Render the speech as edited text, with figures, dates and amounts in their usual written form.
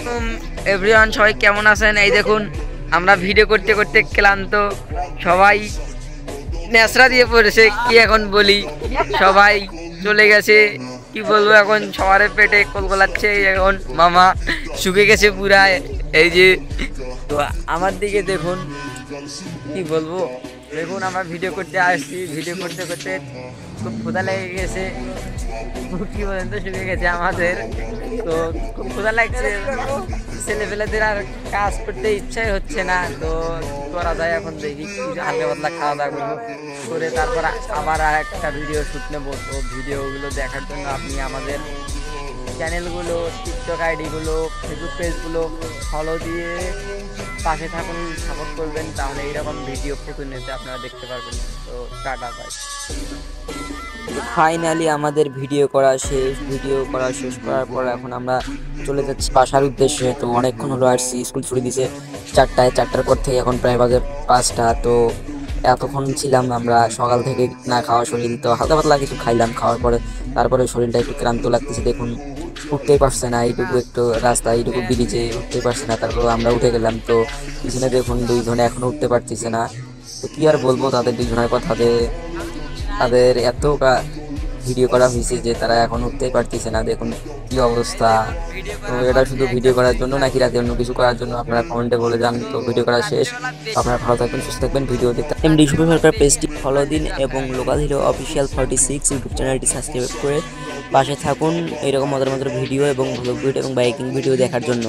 আসসালামাইকুম এভরিওয়ান, সবাই কেমন আছেন? এই দেখুন আমরা ভিডিও করতে করতে ক্লান্ত, সবাই ন্যাসরা দিয়ে পড়েছে। কি এখন বলি, সবাই চলে গেছে। কি বলবো, এখন সবার পেটে কলকলাচ্ছে। এখন মামা শুকে গেছে পুরা। এই যে তো আমার দিকে দেখুন, কি বলবো, দেখুন আমরা ভিডিও করতে আসছি, ভিডিও করতে করতে খুব ক্ষুধা লেগে গেছে। কি বলেন তো, শুকে গেছে আমাদের। তো খুব ক্ষুধা লাগছে, ছেলেপেলেদের আর কাজ করতে ইচ্ছাই হচ্ছে না। তো কি করা যায়, এখন দেখি কিছু হালকা পাতলা খাওয়া দাওয়া করবো, করে তারপর আবার আর একটা ভিডিও শ্যুট নেবো। তো ভিডিওগুলো দেখার জন্য আপনি আমাদের চ্যানেলগুলো, টিকটক আইডিগুলো, ফেসবুক পেজগুলো ফলো দিয়ে পাশে থাকুন, সাপোর্ট করবেন। তাহলে এইরকম ভিডিও প্রতিনিয়ত আপনারা দেখতে পারবেন। তো টাটা, বাই। ফাইনালি আমাদের ভিডিও করা শেষ করার পর এখন আমরা চলে যাচ্ছি বাসার উদ্দেশ্যে। তো অনেকক্ষণ হলো আসছি, স্কুল ছুটি দিছে 4টার পর থেকে এখন প্রায় বাজে 5টা। তো এতক্ষণ ছিলাম আমরা সকাল থেকে না খাওয়া শরীর, তো হালকা পাতলা কিছু খাইলাম, খাওয়ার পরে তারপরে শরীরটা একটু ক্লান্ত লাগতেছে। দেখুন উঠতেই পারছে না, এইটুকু একটু রাস্তা, এইটুকু ব্রিজে উঠতেই পারছে না। তারপর আমরা উঠে গেলাম। তো পিছনে দেখুন 2 জনে এখনো উঠতে পারতেছে না। তো কি আর বলবো তাদের 2 জনের কথা, তাদের এত ভিডিও করা হয়েছে যে তারা এখন উঠতেই পারতেছে না। দেখুন কি অবস্থা। তো এটা শুধু ভিডিও করার জন্য নাকি রাতে অন্য কিছু করার জন্য আপনারা কমেন্টে বলে যান। তো ভিডিও করা শেষ, আপনারা ভালো থাকবেন, সুস্থ থাকবেন। ভিডিও দেখতে এমডি শুভ সরকার পেজটি ফলো দিন এবং লোকাল হিরো অফিসিয়াল 46 ইউটিউব চ্যানেলটি সাবস্ক্রাইব করে পাশে থাকুন এরকম মজার মজার ভিডিও এবং ব্লগ ভিডিও এবং বাইকিং ভিডিও দেখার জন্য।